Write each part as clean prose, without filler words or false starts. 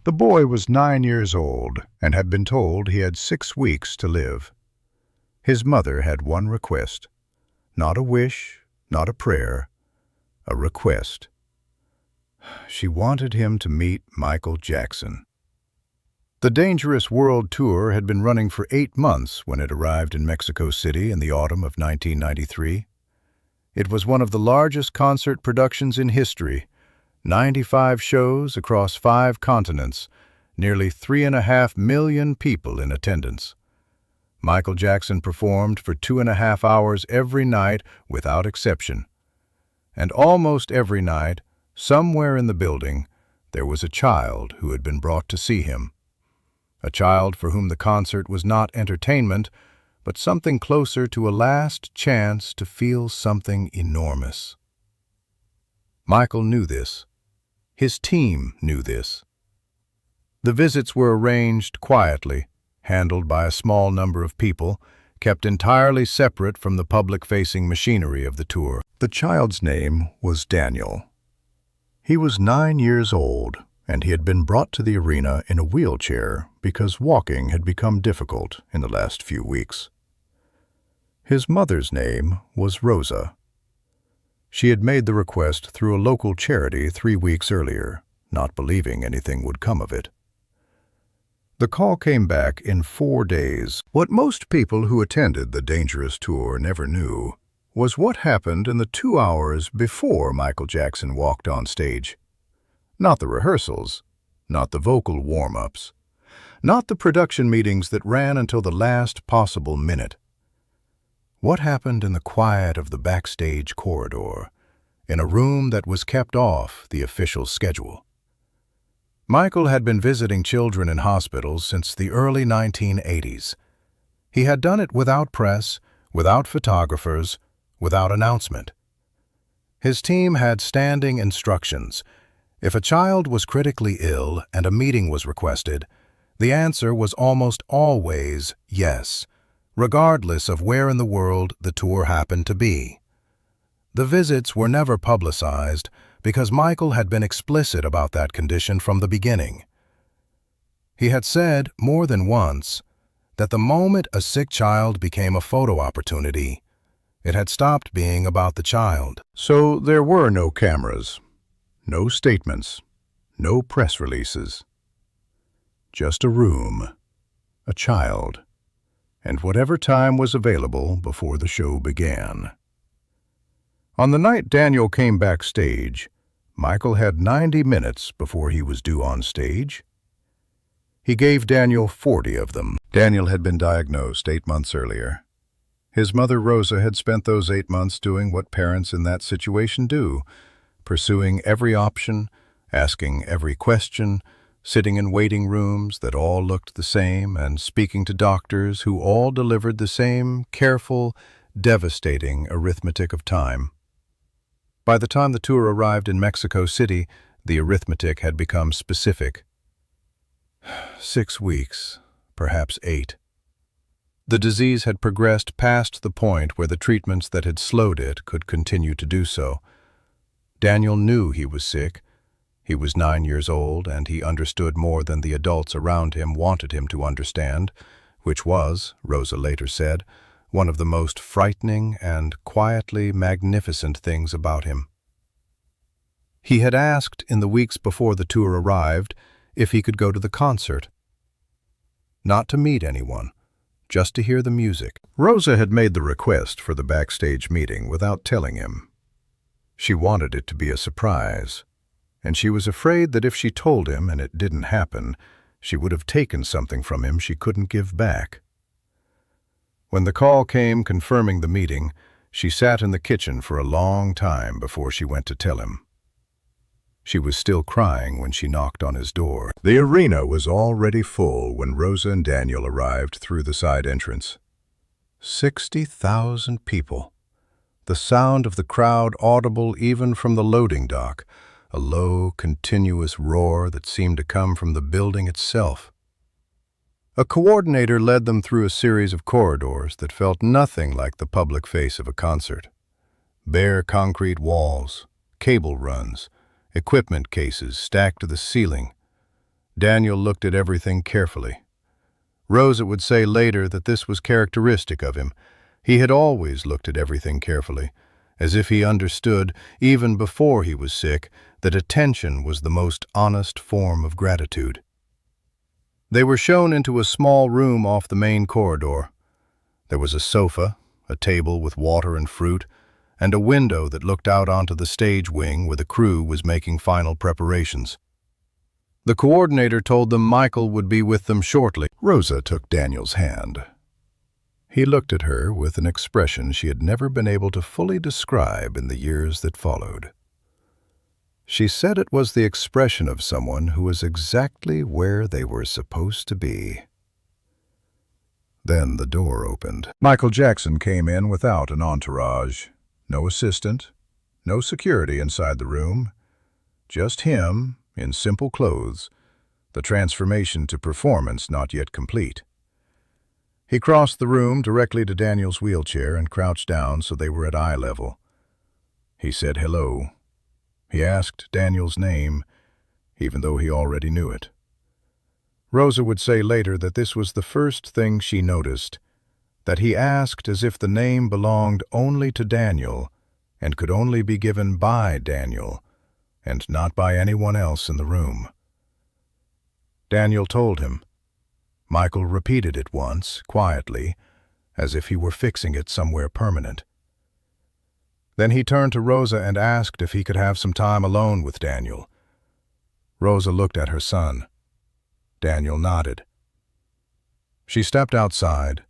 The boy was 9 years old and had been told he had 6 weeks to live. His mother had one request, not a wish, not a prayer, a request. She wanted him to meet Michael Jackson. The Dangerous World Tour had been running for 8 months when it arrived in Mexico City in the autumn of 1993. It was one of the largest concert productions in history, 95 shows across 5 continents, nearly 3.5 million people in attendance. Michael Jackson performed for 2.5 hours every night without exception. And almost every night, somewhere in the building, there was a child who had been brought to see him. A child for whom the concert was not entertainment, but something closer to a last chance to feel something enormous. Michael knew this. His team knew this. The visits were arranged quietly, handled by a small number of people, kept entirely separate from the public-facing machinery of the tour. The child's name was Daniel. He was 9 years old, and he had been brought to the arena in a wheelchair because walking had become difficult in the last few weeks. His mother's name was Rosa. She had made the request through a local charity 3 weeks earlier, not believing anything would come of it. The call came back in 4 days. What most people who attended the Dangerous Tour never knew was what happened in the 2 hours before Michael Jackson walked on stage. Not the rehearsals, not the vocal warm-ups, not the production meetings that ran until the last possible minute. What happened in the quiet of the backstage corridor, in a room that was kept off the official schedule? Michael had been visiting children in hospitals since the early 1980s. He had done it without press, without photographers, without announcement. His team had standing instructions. If a child was critically ill and a meeting was requested, the answer was almost always yes, regardless of where in the world the tour happened to be. The visits were never publicized because Michael had been explicit about that condition from the beginning. He had said more than once that the moment a sick child became a photo opportunity, it had stopped being about the child. So there were no cameras, no statements, no press releases. Just a room, a child, and whatever time was available before the show began. On the night Daniel came backstage, Michael had 90 minutes before he was due on stage. He gave Daniel 40 of them. Daniel had been diagnosed 8 months earlier. His mother, Rosa, had spent those 8 months doing what parents in that situation do, pursuing every option, asking every question, sitting in waiting rooms that all looked the same, and speaking to doctors who all delivered the same careful, devastating arithmetic of time. By the time the tour arrived in Mexico City, the arithmetic had become specific. 6 weeks, perhaps 8. The disease had progressed past the point where the treatments that had slowed it could continue to do so. Daniel knew he was sick. He was 9 years old, and he understood more than the adults around him wanted him to understand, which was, Rosa later said, one of the most frightening and quietly magnificent things about him. He had asked in the weeks before the tour arrived if he could go to the concert. Not to meet anyone, just to hear the music. Rosa had made the request for the backstage meeting without telling him. She wanted it to be a surprise, and she was afraid that if she told him and it didn't happen, she would have taken something from him she couldn't give back. When the call came confirming the meeting, she sat in the kitchen for a long time before she went to tell him. She was still crying when she knocked on his door. The arena was already full when Rosa and Daniel arrived through the side entrance. 60,000 people. The sound of the crowd audible even from the loading dock, a low, continuous roar that seemed to come from the building itself. A coordinator led them through a series of corridors that felt nothing like the public face of a concert. Bare concrete walls, cable runs, equipment cases stacked to the ceiling. Daniel looked at everything carefully. Rosa would say later that this was characteristic of him. He had always looked at everything carefully, as if he understood, even before he was sick, that attention was the most honest form of gratitude. They were shown into a small room off the main corridor. There was a sofa, a table with water and fruit, and a window that looked out onto the stage wing where the crew was making final preparations. The coordinator told them Michael would be with them shortly. Rosa took Daniel's hand. He looked at her with an expression she had never been able to fully describe in the years that followed. She said it was the expression of someone who was exactly where they were supposed to be. Then the door opened. Michael Jackson came in without an entourage. No assistant, no security inside the room. Just him, in simple clothes, the transformation to performance not yet complete. He crossed the room directly to Daniel's wheelchair and crouched down so they were at eye level. He said hello. He asked Daniel's name, even though he already knew it. Rosa would say later that this was the first thing she noticed, that he asked as if the name belonged only to Daniel and could only be given by Daniel, and not by anyone else in the room. Daniel told him. Michael repeated it once, quietly, as if he were fixing it somewhere permanent. Then he turned to Rosa and asked if he could have some time alone with Daniel. Rosa looked at her son. Daniel nodded. She stepped outside.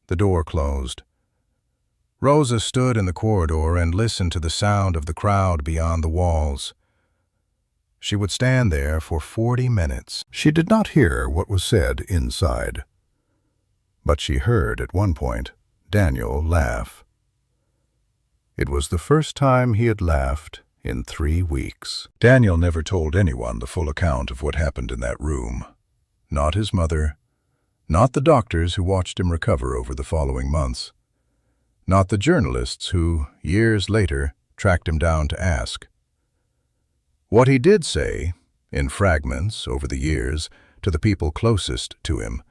The door closed. Rosa stood in the corridor and listened to the sound of the crowd beyond the walls. She would stand there for 40 minutes. She did not hear what was said inside. But she heard, at one point, Daniel laugh. It was the first time he had laughed in 3 weeks. Daniel never told anyone the full account of what happened in that room. Not his mother, not the doctors who watched him recover over the following months, not the journalists who, years later, tracked him down to ask. What he did say, in fragments over the years, to the people closest to him,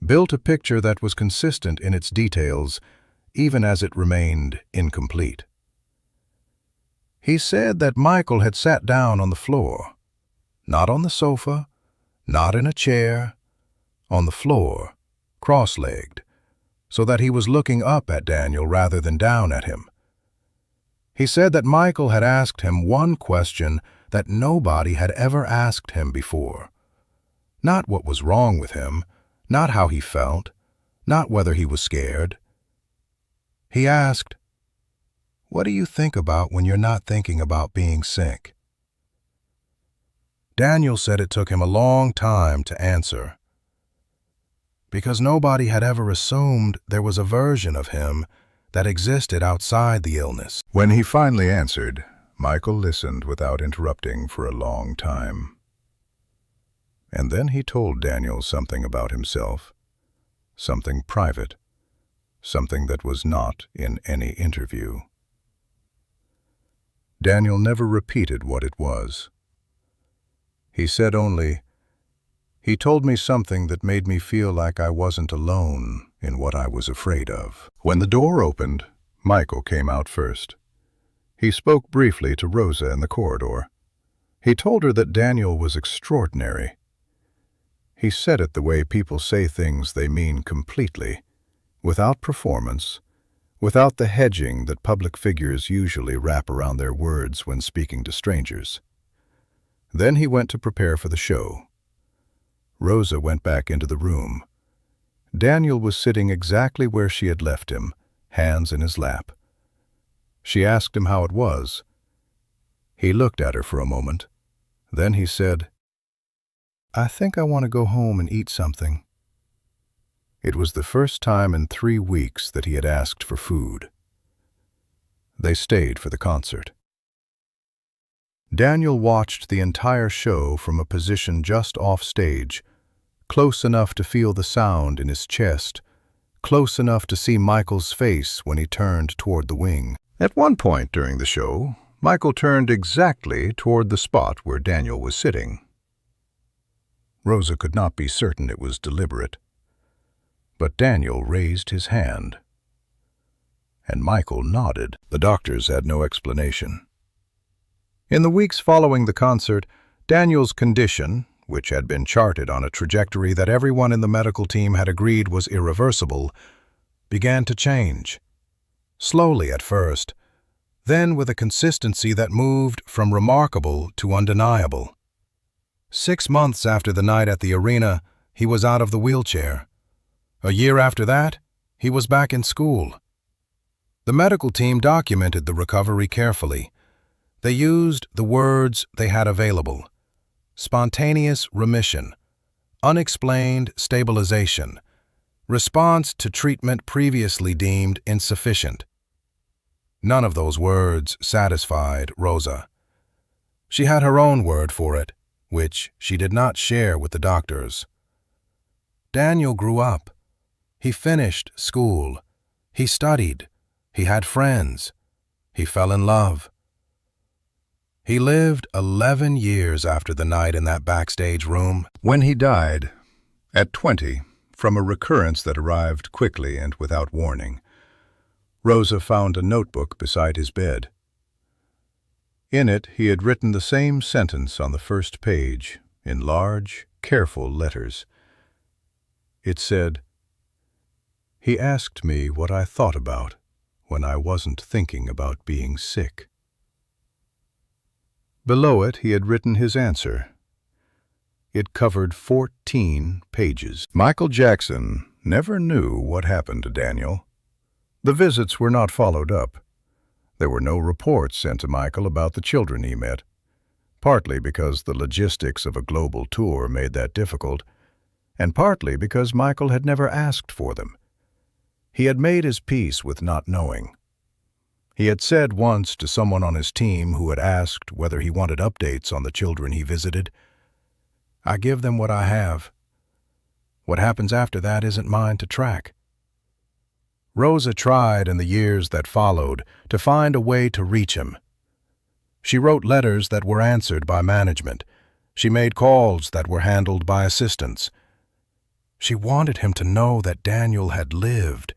built a picture that was consistent in its details, even as it remained incomplete. He said that Michael had sat down on the floor, not on the sofa, not in a chair, on the floor, cross-legged, so that he was looking up at Daniel rather than down at him. He said that Michael had asked him one question that nobody had ever asked him before. Not what was wrong with him, not how he felt, not whether he was scared. He asked, "What do you think about when you're not thinking about being sick?" Daniel said it took him a long time to answer, because nobody had ever assumed there was a version of him that existed outside the illness. When he finally answered, Michael listened without interrupting for a long time. And then he told Daniel something about himself, something private, something that was not in any interview. Daniel never repeated what it was. He said only, "He told me something that made me feel like I wasn't alone in what I was afraid of." When the door opened, Michael came out first. He spoke briefly to Rosa in the corridor. He told her that Daniel was extraordinary. He said it the way people say things they mean completely, without performance, without the hedging that public figures usually wrap around their words when speaking to strangers. Then he went to prepare for the show. Rosa went back into the room. Daniel was sitting exactly where she had left him, hands in his lap. She asked him how it was. He looked at her for a moment. Then he said, "I think I want to go home and eat something." It was the first time in 3 weeks that he had asked for food. They stayed for the concert. Daniel watched the entire show from a position just off stage, close enough to feel the sound in his chest, close enough to see Michael's face when he turned toward the wing. At one point during the show, Michael turned exactly toward the spot where Daniel was sitting. Rosa could not be certain it was deliberate. But Daniel raised his hand, and Michael nodded. The doctors had no explanation. In the weeks following the concert, Daniel's condition, which had been charted on a trajectory that everyone in the medical team had agreed was irreversible, began to change. Slowly at first, then with a consistency that moved from remarkable to undeniable. 6 months after the night at the arena, he was out of the wheelchair. A year after that, he was back in school. The medical team documented the recovery carefully. They used the words they had available: spontaneous remission, unexplained stabilization, response to treatment previously deemed insufficient. None of those words satisfied Rosa. She had her own word for it, which she did not share with the doctors. Daniel grew up. He finished school. He studied. He had friends. He fell in love. He lived 11 years after the night in that backstage room. When he died, at 20, from a recurrence that arrived quickly and without warning, Rosa found a notebook beside his bed. In it, he had written the same sentence on the first page, in large, careful letters. It said, "He asked me what I thought about when I wasn't thinking about being sick." Below it, he had written his answer. It covered 14 pages. Michael Jackson never knew what happened to Daniel. The visits were not followed up. There were no reports sent to Michael about the children he met, partly because the logistics of a global tour made that difficult, and partly because Michael had never asked for them. He had made his peace with not knowing. He had said once to someone on his team who had asked whether he wanted updates on the children he visited, "I give them what I have. What happens after that isn't mine to track." Rosa tried in the years that followed to find a way to reach him. She wrote letters that were answered by management. She made calls that were handled by assistants. She wanted him to know that Daniel had lived,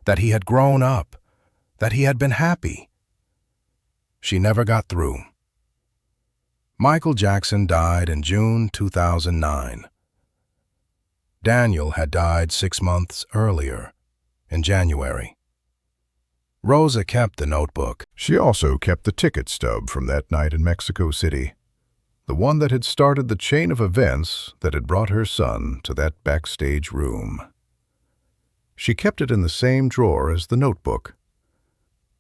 that he had grown up, that he had been happy. She never got through. Michael Jackson died in June 2009. Daniel had died 6 months earlier, in January. Rosa kept the notebook. She also kept the ticket stub from that night in Mexico City, the one that had started the chain of events that had brought her son to that backstage room. She kept it in the same drawer as the notebook.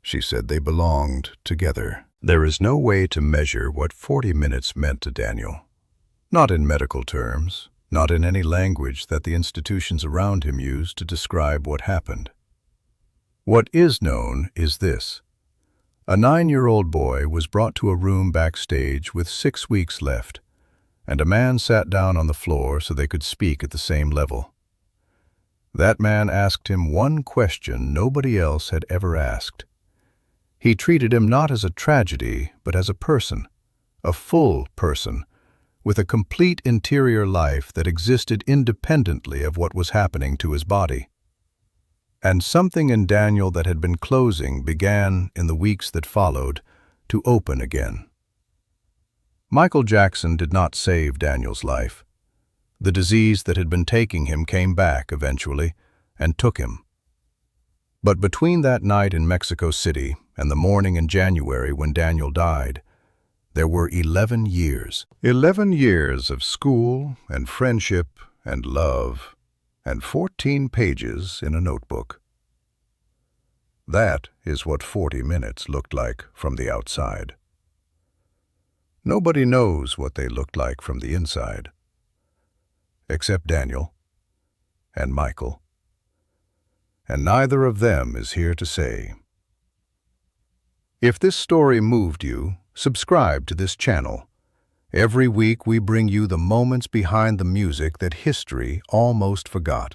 She said they belonged together. There is no way to measure what 40 minutes meant to Daniel. Not in medical terms, not in any language that the institutions around him used to describe what happened. What is known is this: a 9-year-old boy was brought to a room backstage with 6 weeks left, and a man sat down on the floor so they could speak at the same level. That man asked him one question nobody else had ever asked. He treated him not as a tragedy, but as a person, a full person, with a complete interior life that existed independently of what was happening to his body. And something in Daniel that had been closing began, in the weeks that followed, to open again. Michael Jackson did not save Daniel's life. The disease that had been taking him came back eventually and took him. But between that night in Mexico City and the morning in January when Daniel died, there were 11 years. 11 years of school and friendship and love, and 14 pages in a notebook. That is what 40 minutes looked like from the outside. Nobody knows what they looked like from the inside, except Daniel and Michael. And neither of them is here to say. If this story moved you, subscribe to this channel. Every week we bring you the moments behind the music that history almost forgot.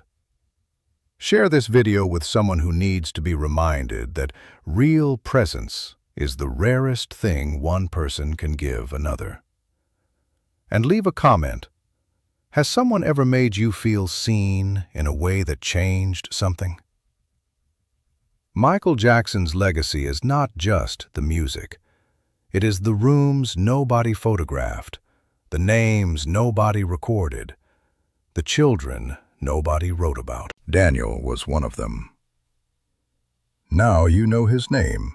Share this video with someone who needs to be reminded that real presence is the rarest thing one person can give another. And leave a comment. Has someone ever made you feel seen in a way that changed something? Michael Jackson's legacy is not just the music. It is the rooms nobody photographed, the names nobody recorded, the children nobody wrote about. Daniel was one of them. Now you know his name.